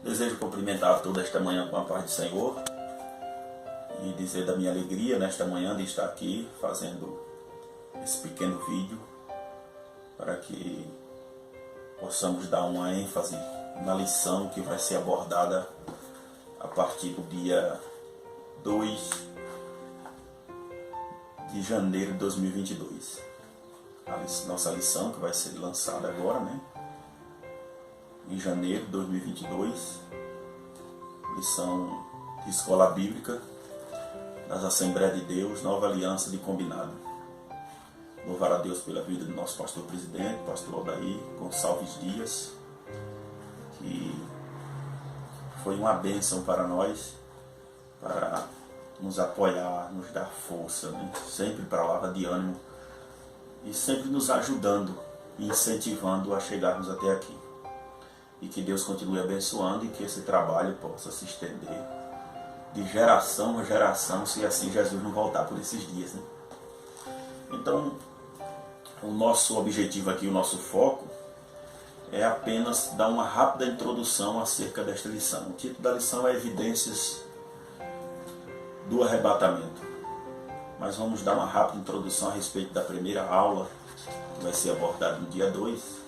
Desejo cumprimentar toda esta manhã com a paz do Senhor e dizer da minha alegria nesta manhã de estar aqui fazendo esse pequeno vídeo para que possamos dar uma ênfase na lição que vai ser abordada a partir do dia 2 de janeiro de 2022. A nossa lição que vai ser lançada agora, em janeiro de 2022, lição de Escola Bíblica das Assembleias de Deus, Nova Aliança de Combinado. Louvar a Deus pela vida do nosso pastor presidente, pastor Aldair Gonçalves Dias, que foi uma bênção para nós, para nos apoiar, nos dar força, sempre palavra de ânimo e sempre nos ajudando e incentivando a chegarmos até aqui. E que Deus continue abençoando e que esse trabalho possa se estender de geração a geração, se assim Jesus não voltar por esses dias. Então, o nosso objetivo aqui, o nosso foco, é apenas dar uma rápida introdução acerca desta lição. O título da lição é Evidências do Arrebatamento. Mas vamos dar uma rápida introdução a respeito da primeira aula, que vai ser abordada no dia 2,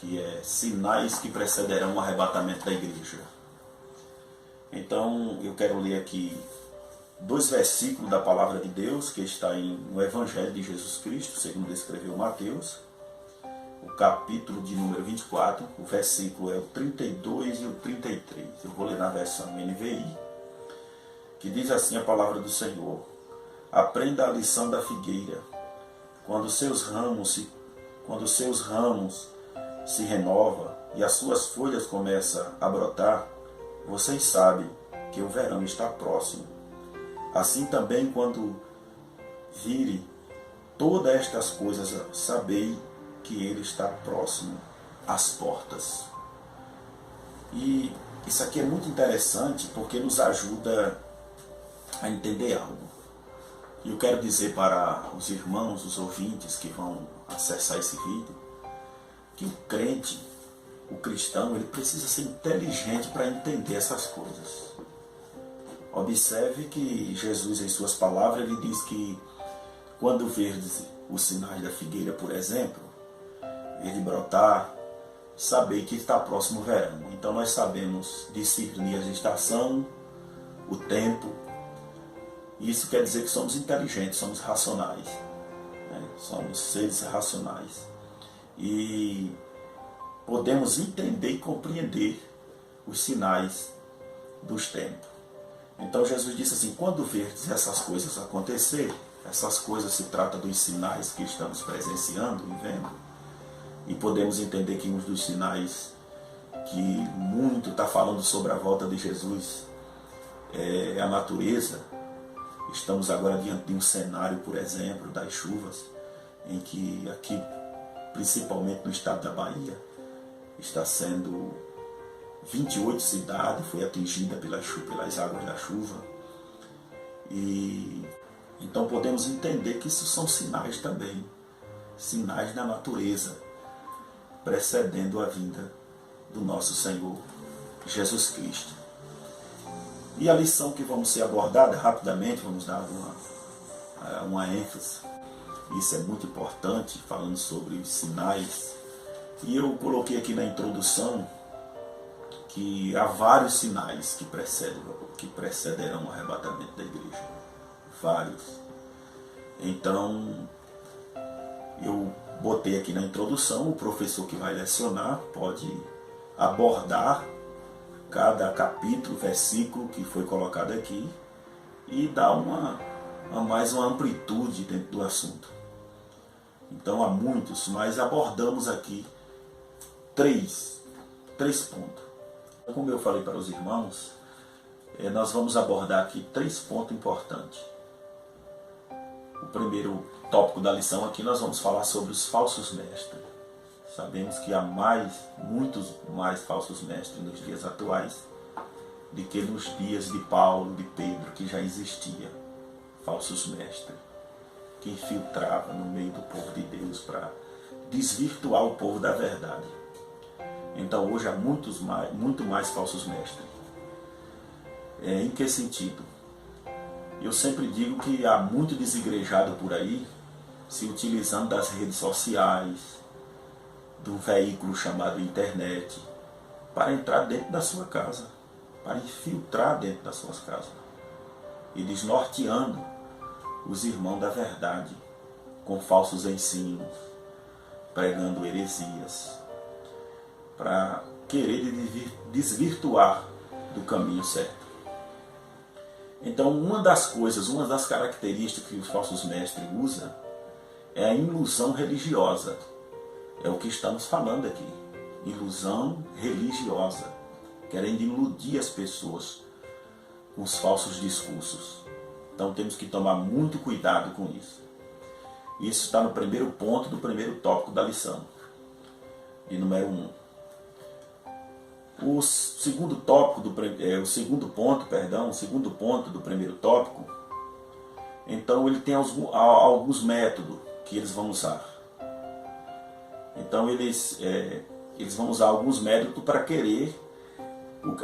que é sinais que precederão o arrebatamento da igreja. Então, eu quero ler aqui 2 versículos da Palavra de Deus, que está no Evangelho de Jesus Cristo, segundo escreveu Mateus, o capítulo de número 24, o versículo é o 32 e o 33. Eu vou ler na versão NVI, que diz assim a Palavra do Senhor: Aprenda a lição da figueira. Quando seus ramos se renova e as suas folhas começam a brotar, vocês sabem que o verão está próximo. Assim também, quando vire todas estas coisas, sabei que ele está próximo às portas. E isso aqui é muito interessante porque nos ajuda a entender algo. E eu quero dizer para os irmãos, os ouvintes que vão acessar esse vídeo, que o crente, o cristão, ele precisa ser inteligente para entender essas coisas. Observe que Jesus, em suas palavras, ele diz que quando verdes os sinais da figueira, por exemplo, ele brotar, sabei que está próximo o verão. Então nós sabemos discernir a estação, o tempo. Isso quer dizer que somos inteligentes, somos racionais, somos seres racionais. E podemos entender e compreender os sinais dos tempos. Então Jesus disse assim: quando verdes essas coisas acontecer, essas coisas se trata dos sinais que estamos presenciando e vendo. E podemos entender que um dos sinais que muito está falando sobre a volta de Jesus é a natureza. Estamos agora diante de um cenário, por exemplo, das chuvas, em que aqui, principalmente no estado da Bahia, está sendo 28 cidades, foi atingida pelas águas da chuva. E então podemos entender que isso são sinais também, sinais da natureza, precedendo a vinda do nosso Senhor Jesus Cristo. E a lição que vamos ser abordada rapidamente, vamos dar uma ênfase. Isso é muito importante, falando sobre os sinais. E eu coloquei aqui na introdução que há vários sinais que precederão o arrebatamento da igreja. Vários. Então, eu botei aqui na introdução, o professor que vai lecionar pode abordar cada capítulo, versículo que foi colocado aqui e dar mais uma amplitude dentro do assunto. Então há muitos, mas abordamos aqui três pontos. Como eu falei para os irmãos, nós vamos abordar aqui 3 pontos importantes. O primeiro tópico da lição aqui nós vamos falar sobre os falsos mestres. Sabemos que há muitos mais falsos mestres nos dias atuais do que nos dias de Paulo, de Pedro, que já existia falsos mestres que infiltravam no meio do povo de Deus para desvirtuar o povo da verdade. Então hoje há muito mais falsos mestres. Em que sentido? Eu sempre digo que há muito desigrejado por aí, se utilizando das redes sociais, do veículo chamado internet, para entrar dentro da sua casa, para infiltrar dentro das suas casas, e desnorteando os irmãos da verdade, com falsos ensinos, pregando heresias, para querer desvirtuar do caminho certo. Então, uma das características que os falsos mestres usam é a ilusão religiosa. É o que estamos falando aqui. Ilusão religiosa. Querendo iludir as pessoas com os falsos discursos. Então temos que tomar muito cuidado com isso. Isso está no primeiro ponto do primeiro tópico da lição. De número 1. O segundo ponto do primeiro tópico, então ele tem alguns métodos que eles vão usar. Então eles vão usar alguns métodos para querer,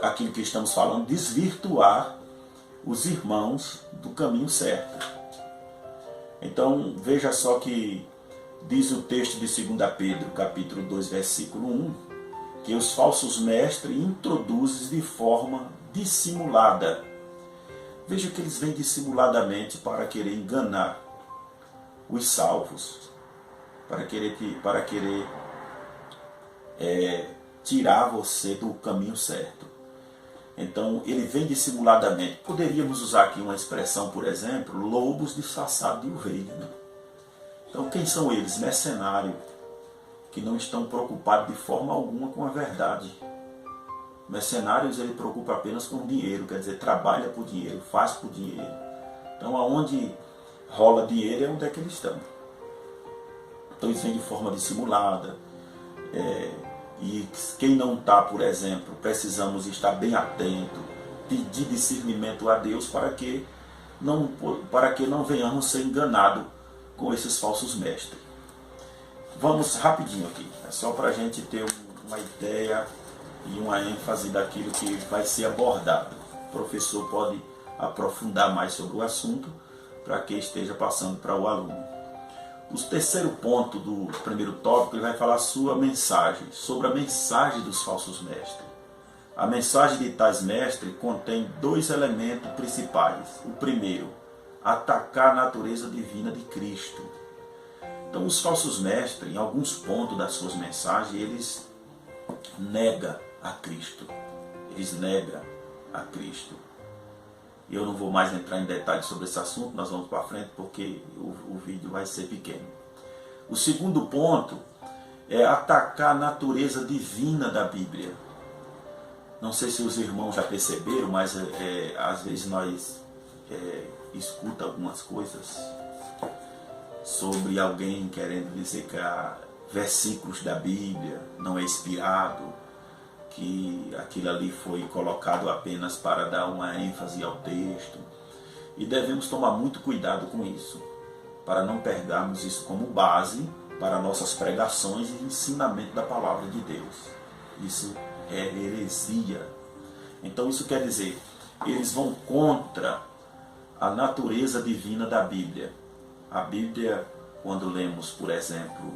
aquilo que estamos falando, desvirtuar os irmãos do caminho certo. Então veja só que diz o texto de 2 Pedro, capítulo 2, versículo 1, que os falsos mestres introduzem de forma dissimulada. Veja que eles vêm dissimuladamente para querer enganar os salvos, para querer tirar você do caminho certo. Então ele vem dissimuladamente. Poderíamos usar aqui uma expressão, por exemplo, lobos disfarçados de ovelha, né? Então quem são eles? Mercenários, que não estão preocupados de forma alguma com a verdade. Mercenários, ele preocupa apenas com dinheiro, quer dizer, trabalha por dinheiro, faz por dinheiro. Então aonde rola dinheiro é onde é que eles estão. Então eles vêm de forma dissimulada. E quem não está, por exemplo, precisamos estar bem atento, pedir discernimento a Deus para que não venhamos ser enganados com esses falsos mestres. Vamos rapidinho aqui, é só para a gente ter uma ideia e uma ênfase daquilo que vai ser abordado. O professor pode aprofundar mais sobre o assunto para que esteja passando para o aluno. O terceiro ponto do primeiro tópico, ele vai falar sobre a mensagem dos falsos mestres. A mensagem de tais mestres contém 2 elementos principais. O primeiro, atacar a natureza divina de Cristo. Então os falsos mestres, em alguns pontos das suas mensagens, eles negam a Cristo. Eles negam a Cristo. Eu não vou mais entrar em detalhes sobre esse assunto, nós vamos para frente porque o vídeo vai ser pequeno. O segundo ponto é atacar a natureza divina da Bíblia. Não sei se os irmãos já perceberam, mas às vezes nós escuta algumas coisas sobre alguém querendo dizer que há versículos da Bíblia não é inspirado, que aquilo ali foi colocado apenas para dar uma ênfase ao texto. E devemos tomar muito cuidado com isso, para não pegarmos isso como base para nossas pregações e ensinamento da palavra de Deus. Isso é heresia. Então isso quer dizer, eles vão contra a natureza divina da Bíblia. A Bíblia, quando lemos, por exemplo,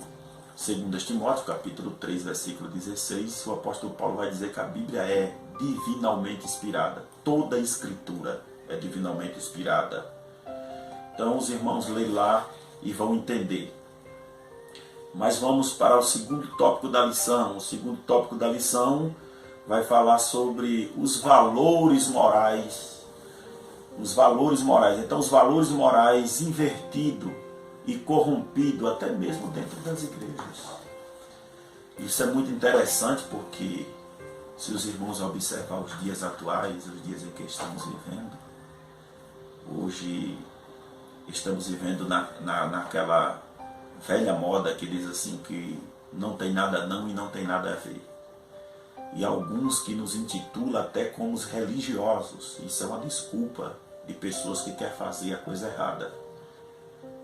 2 Timóteo, capítulo 3, versículo 16, o apóstolo Paulo vai dizer que a Bíblia é divinamente inspirada. Toda a Escritura é divinamente inspirada. Então os irmãos leem lá e vão entender. Mas vamos para o segundo tópico da lição. O segundo tópico da lição vai falar sobre os valores morais. Os valores morais. Então os valores morais invertidos e corrompido até mesmo dentro das igrejas. Isso é muito interessante porque se os irmãos observar os dias atuais, os dias em que estamos vivendo, hoje estamos vivendo naquela velha moda que diz assim que não tem nada não e não tem nada a ver. E alguns que nos intitulam até como os religiosos. Isso é uma desculpa de pessoas que querem fazer a coisa errada.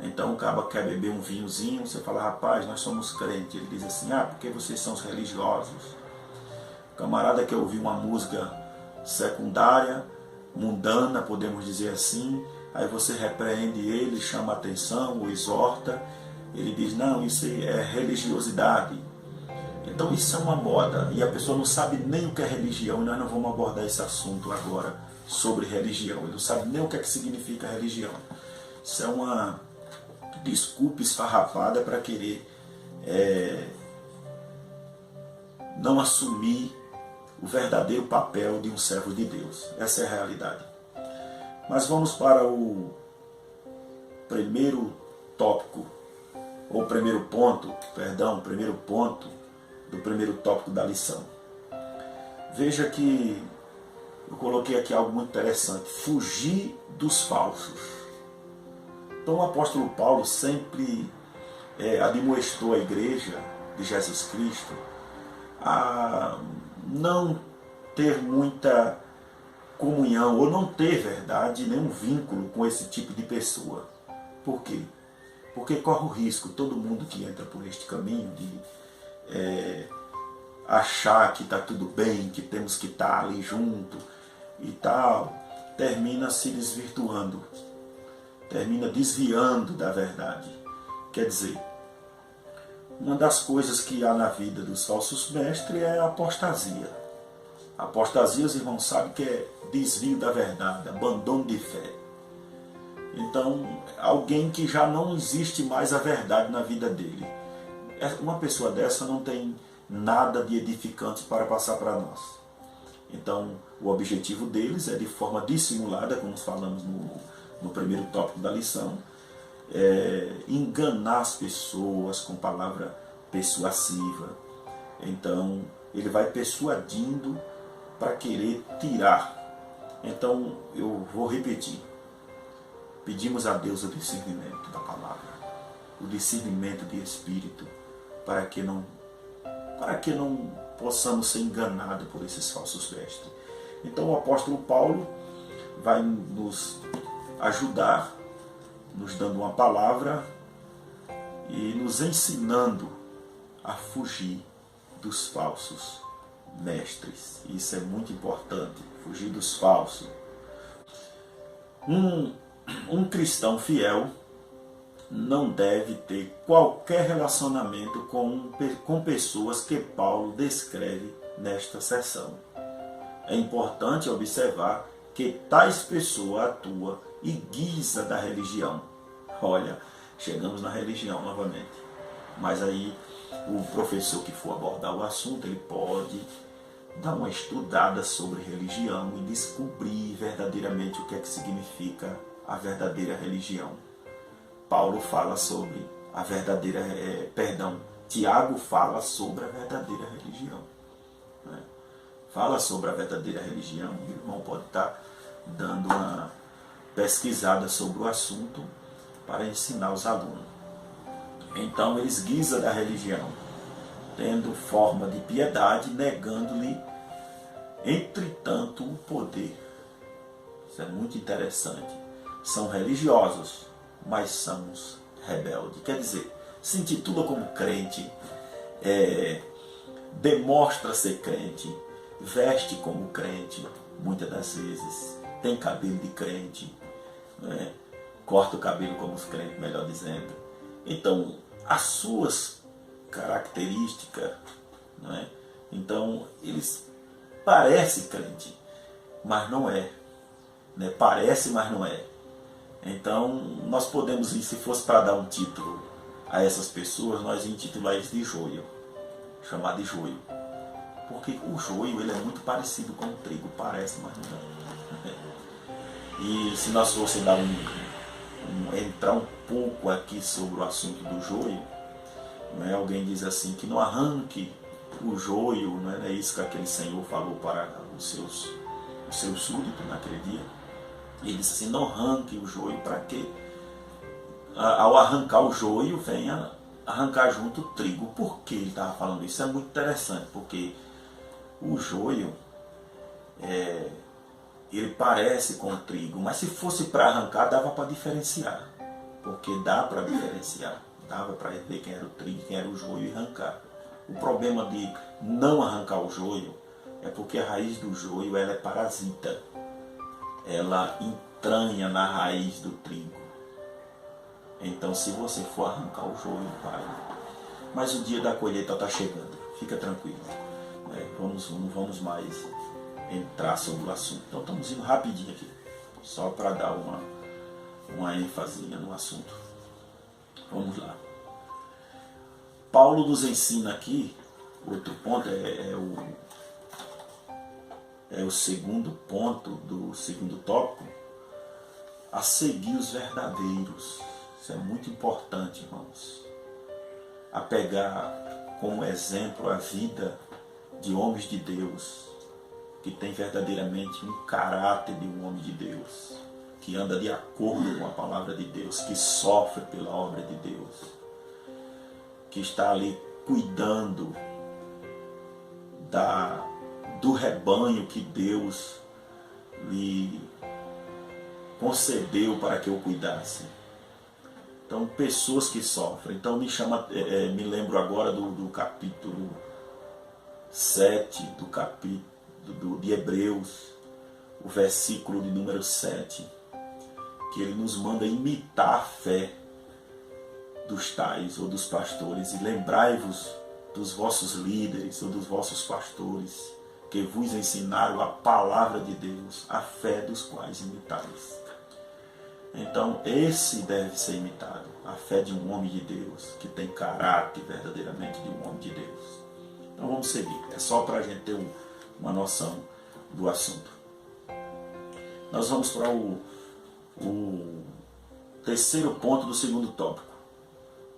Então o cara quer beber um vinhozinho, você fala, rapaz, nós somos crentes. Ele diz assim, porque vocês são os religiosos. camarada quer ouvir uma música secundária, mundana, podemos dizer assim, aí você repreende ele, chama a atenção, o exorta, ele diz, não, isso é religiosidade. Então isso é uma moda, e a pessoa não sabe nem o que é religião, e nós não vamos abordar esse assunto agora sobre religião, ele não sabe nem o que é que significa religião. Isso é uma desculpa esfarrapada para querer não assumir o verdadeiro papel de um servo de Deus. Essa é a realidade. Mas vamos para o primeiro tópico, ou primeiro ponto do primeiro tópico da lição. Veja que eu coloquei aqui algo muito interessante: fugir dos falsos. Então o apóstolo Paulo sempre admoestou a igreja de Jesus Cristo a não ter muita comunhão, ou não ter verdade, nenhum vínculo com esse tipo de pessoa. Por quê? Porque corre o risco, todo mundo que entra por este caminho de achar que está tudo bem, que temos que estar ali junto e tal, termina se desvirtuando, termina desviando da verdade. Quer dizer, uma das coisas que há na vida dos falsos mestres é a apostasia. A apostasia, os irmãos sabem que é desvio da verdade, abandono de fé. Então, alguém que já não existe mais a verdade na vida dele. Uma pessoa dessa não tem nada de edificante para passar para nós. Então, o objetivo deles é, de forma dissimulada, como falamos no primeiro tópico da lição, enganar as pessoas com palavra persuasiva. Então, ele vai persuadindo para querer tirar. Então, eu vou repetir. Pedimos a Deus o discernimento da palavra, o discernimento de espírito, para que não possamos ser enganados por esses falsos mestres. Então o apóstolo Paulo vai nos ajudar, nos dando uma palavra e nos ensinando a fugir dos falsos mestres. Isso é muito importante, fugir dos falsos. Um cristão fiel não deve ter qualquer relacionamento com pessoas que Paulo descreve nesta seção. É importante observar que tais pessoas atuam e guisa da religião. Olha, chegamos na religião novamente. Mas aí o professor que for abordar o assunto, ele pode dar uma estudada sobre religião e descobrir verdadeiramente o que é que significa a verdadeira religião. Paulo fala sobre a verdadeira, Tiago fala sobre a verdadeira religião. Né? Fala sobre a verdadeira religião, o irmão pode estar dando uma pesquisada sobre o assunto para ensinar os alunos. Então eles guisam da religião, tendo forma de piedade, negando-lhe, entretanto, o poder. Isso é muito interessante. São religiosos, mas são rebeldes. Quer dizer, se intitula como crente, demonstra ser crente, veste como crente, muitas das vezes, tem cabelo de crente, né? Corta o cabelo como os crentes, melhor dizendo. Então, as suas características, né? Então, eles parecem crente, mas não é. Né? Parece, mas não é. Então, nós podemos, se fosse para dar um título a essas pessoas, nós intitular eles de joio, chamar de joio. Porque o joio ele é muito parecido com o trigo, parece, mas não é. E se nós fosse dar entrar um pouco aqui sobre o assunto do joio, né? Alguém diz assim, que não arranque o joio, não é isso que aquele Senhor falou para os seus súditos naquele dia. Ele disse assim, não arranque o joio, para que ao arrancar o joio venha arrancar junto o trigo. Por que ele estava falando isso? É muito interessante, porque o joio ele parece com o trigo, mas se fosse para arrancar dava para diferenciar, porque dá para diferenciar, dava para ver quem era o trigo, quem era o joio e arrancar. O problema de não arrancar o joio É porque a raiz do joio ela é parasita. Ela entranha na raiz do trigo. Então, se você for arrancar o joio, vai. Mas o dia da colheita está chegando. Fica tranquilo. Não vamos mais entrar sobre o assunto. Então, estamos indo rapidinho aqui. Só para dar uma ênfasinha no assunto. Vamos lá. Paulo nos ensina aqui, outro ponto é o segundo ponto do segundo tópico, a seguir os verdadeiros. Isso é muito importante, irmãos. A pegar como exemplo a vida de homens de Deus, que tem verdadeiramente um caráter de um homem de Deus, que anda de acordo com a palavra de Deus, que sofre pela obra de Deus, que está ali cuidando do rebanho que Deus lhe concedeu para que eu cuidasse. Então, pessoas que sofrem. Então, me lembro agora do capítulo 7 de Hebreus, o versículo de número 7, que ele nos manda imitar a fé dos tais ou dos pastores, e lembrai-vos dos vossos líderes ou dos vossos pastores, que vos ensinaram a palavra de Deus, a fé dos quais imitais. Então, esse deve ser imitado, a fé de um homem de Deus, que tem caráter verdadeiramente de um homem de Deus. Então, vamos seguir. É só para a gente ter uma noção do assunto. Nós vamos para o terceiro ponto do segundo tópico.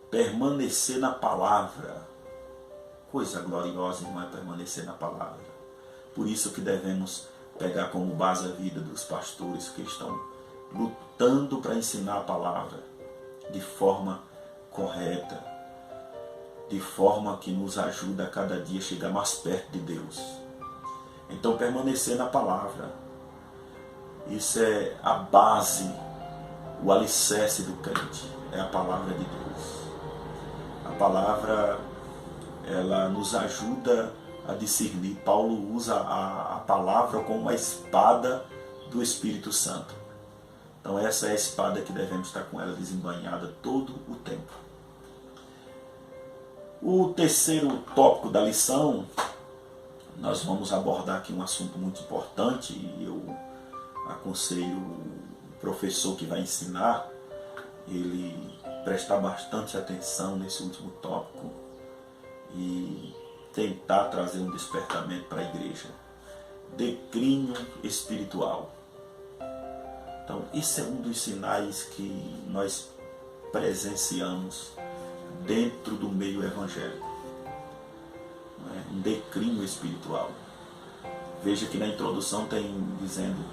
Permanecer na palavra. Coisa gloriosa, irmão, é permanecer na palavra. Por isso que devemos pegar como base a vida dos pastores que estão lutando para ensinar a palavra de forma correta, de forma que nos ajuda a cada dia a chegar mais perto de Deus. Então, permanecer na palavra, isso é a base, o alicerce do crente, é a palavra de Deus. A palavra, ela nos ajuda a discernir. Paulo usa a palavra como uma espada do Espírito Santo. Então, essa é a espada que devemos estar com ela desembainhada todo o tempo. O terceiro tópico da lição, nós vamos abordar aqui um assunto muito importante, e eu aconselho o professor que vai ensinar, ele prestar bastante atenção nesse último tópico e tentar trazer um despertamento para a igreja. Declínio espiritual. Então, isso é um dos sinais que nós presenciamos dentro do meio evangélico. Um declínio espiritual. Veja que na introdução tem dizendo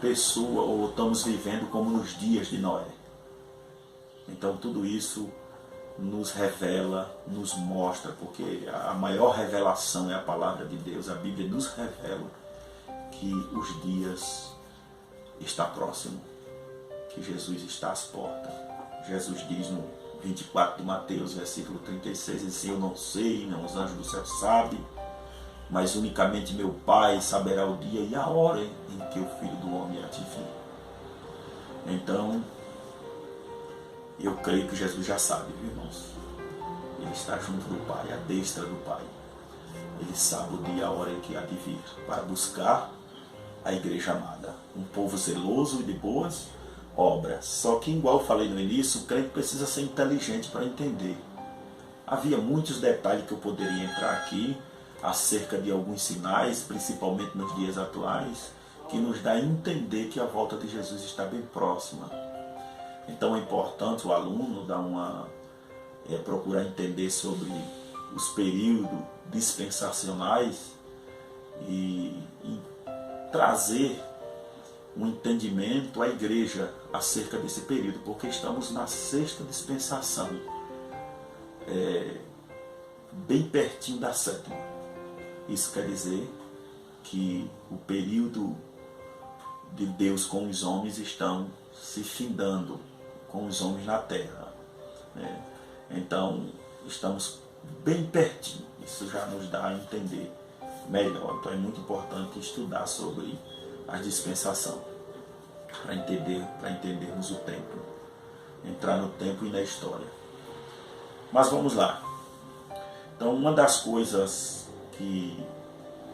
pessoa, ou estamos vivendo como nos dias de Noé. Então tudo isso nos revela, nos mostra, porque a maior revelação é a palavra de Deus. A Bíblia nos revela que os dias está próximo, que Jesus está às portas. Jesus diz no 24 de Mateus, versículo 36, ele diz: eu não sei, nem os anjos do céu sabem, mas unicamente meu Pai saberá o dia e a hora em que o Filho do Homem há de vir. Então, eu creio que Jesus já sabe, viu, irmãos? Ele está junto do Pai, à destra do Pai. Ele sabe o dia e a hora em que há de vir, para buscar a igreja amada, um povo zeloso e de boas obras. Só que, igual eu falei no início, o crente precisa ser inteligente para entender. Havia muitos detalhes que eu poderia entrar aqui acerca de alguns sinais, principalmente nos dias atuais, que nos dá a entender que a volta de Jesus está bem próxima. Então é importante o aluno procurar entender sobre os períodos dispensacionais e trazer um entendimento à igreja acerca desse período, porque estamos na sexta dispensação, bem pertinho da sétima. Isso quer dizer que o período de Deus com os homens estão se findando com os homens na terra. Então, estamos bem pertinho. Isso já nos dá a entender melhor. Então é muito importante estudar sobre a dispensação para entendermos o tempo, entrar no tempo e na história. Mas vamos lá. Então, uma das coisas que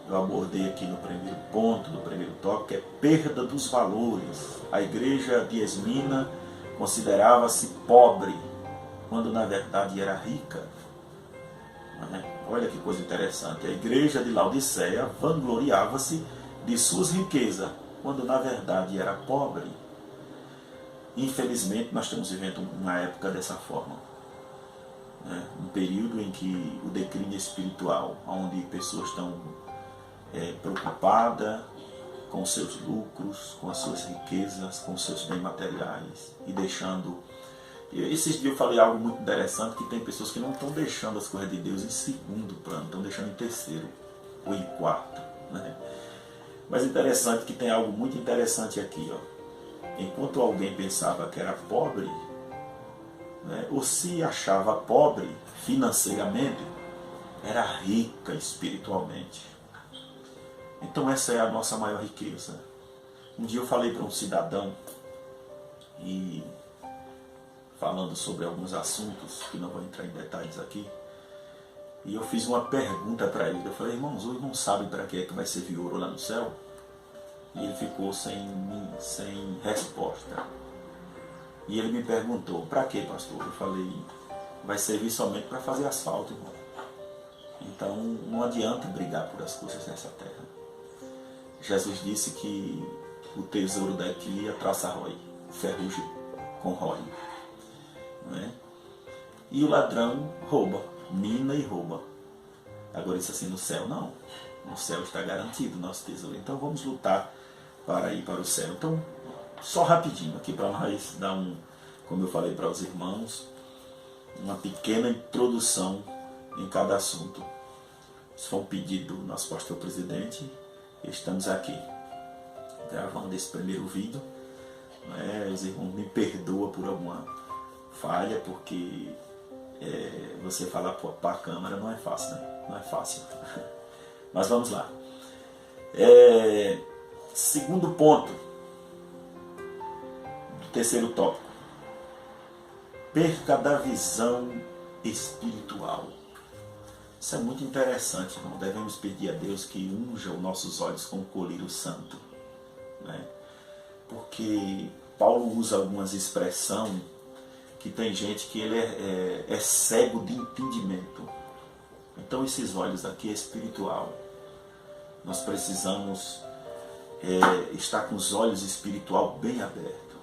eu abordei aqui no primeiro ponto, no primeiro tópico, é perda dos valores. A igreja de Esmina considerava-se pobre, quando na verdade era rica. Olha que coisa interessante. A igreja de Laodiceia vangloriava-se de suas riquezas, quando na verdade era pobre. Infelizmente, nós estamos vivendo uma época dessa forma. Um período em que o declínio espiritual, onde pessoas estão preocupadas com seus lucros, com as suas riquezas, com seus bens materiais e deixando... Esses dias eu falei algo muito interessante, que tem pessoas que não estão deixando as coisas de Deus em segundo plano, estão deixando em terceiro ou em quarto. Mas interessante que tem algo muito interessante aqui. Enquanto alguém pensava que era pobre, ou se achava pobre financeiramente, era rica espiritualmente. Então essa é a nossa maior riqueza. Um dia eu falei para um cidadão, e falando sobre alguns assuntos, que não vou entrar em detalhes aqui, e eu fiz uma pergunta para ele. Eu falei: irmãos, os irmãos sabem para que é que vai servir ouro lá no céu? E ele ficou sem resposta. E ele me perguntou: para que, pastor? Eu falei: vai servir somente para fazer asfalto, irmão. Então não adianta brigar por as coisas nessa terra. Jesus disse que o tesouro daqui é traça-rói, ferrugem corrói. E o ladrão rouba, mina e rouba. Agora isso assim, no céu não. No céu está garantido o nosso tesouro. Então vamos lutar para ir para o céu. Então, só rapidinho aqui para nós dar como eu falei para os irmãos, uma pequena introdução em cada assunto. Isso foi um pedido do nosso pastor presidente. Estamos aqui gravando esse primeiro vídeo. Os irmãos me perdoam por alguma falha, porque você falar para a câmera não é fácil, Não é fácil. Mas vamos lá. Segundo ponto do terceiro tópico: perca da visão espiritual. Isso é muito interessante, irmão. Devemos pedir a Deus que unja os nossos olhos com o colírio santo, porque Paulo usa algumas expressões que tem gente que ele é cego de entendimento. Então esses olhos aqui é espiritual. Nós precisamos estar com os olhos espirituais bem abertos.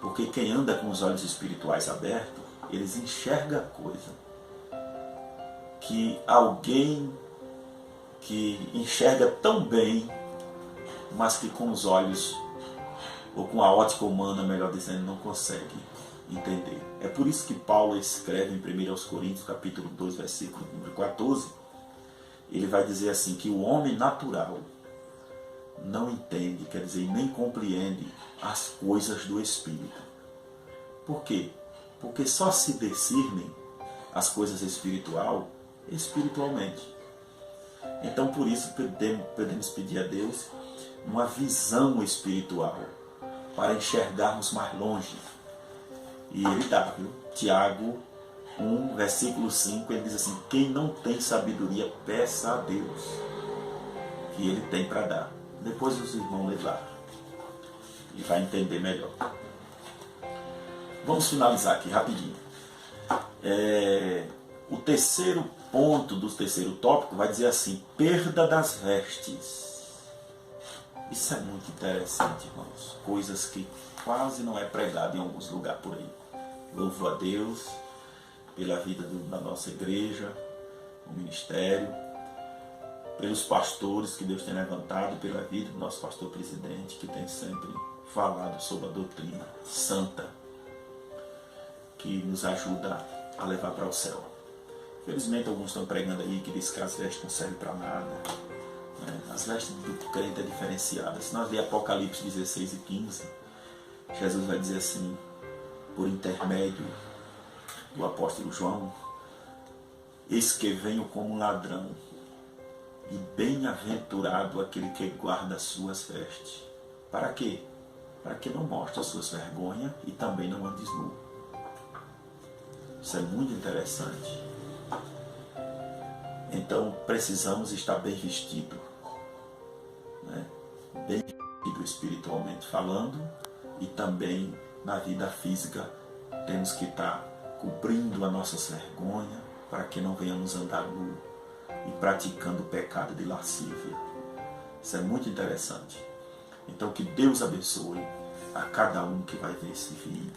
Porque quem anda com os olhos espirituais abertos, eles enxergam coisa que alguém que enxerga tão bem, mas que com os olhos, ou com a ótica humana, melhor dizendo, não consegue entender. É por isso que Paulo escreve em 1 Coríntios, capítulo 2, versículo número 14, ele vai dizer assim, que o homem natural não entende, quer dizer, nem compreende as coisas do Espírito. Por quê? Porque só se discernem as coisas espiritualmente. Então, por isso, podemos pedir a Deus uma visão espiritual, para enxergarmos mais longe. E ele dá, viu? Tiago 1, versículo 5, ele diz assim: quem não tem sabedoria, peça a Deus, que ele tem para dar. Depois os irmãos lêem lá e vai entender melhor. Vamos finalizar aqui rapidinho. O terceiro ponto do terceiro tópico vai dizer assim: perda das vestes. Isso é muito interessante, irmãos. Coisas que quase não é pregado em alguns lugares por aí. Louvo a Deus pela vida da nossa igreja, o ministério, pelos pastores que Deus tem levantado, pela vida do nosso pastor presidente, que tem sempre falado sobre a doutrina santa, que nos ajuda a levar para o céu. Felizmente alguns estão pregando aí que diz que as vestes não servem para nada. As vestes do crente é diferenciada. Se nós ler Apocalipse 16 e 15, Jesus vai dizer assim, por intermédio do apóstolo João: eis que venho como um ladrão. E bem-aventurado aquele que guarda as suas vestes. Para quê? Para que não mostre as suas vergonhas e também não andes nu. Isso é muito interessante. Então precisamos estar bem vestido, né? Bem vestido espiritualmente falando, e também na vida física temos que estar cobrindo as nossas vergonhas para que não venhamos andar nu e praticando o pecado de lascívia. Isso é muito interessante. Então que Deus abençoe a cada um que vai ver esse vídeo.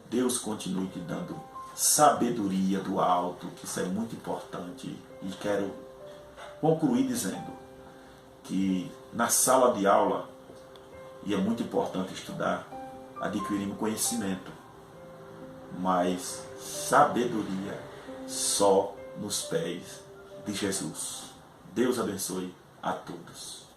Deus continue te dando sabedoria do alto, que isso é muito importante. E quero concluir dizendo que na sala de aula, e é muito importante estudar, adquirimos conhecimento, mas sabedoria só nos pés de Jesus. Deus abençoe a todos.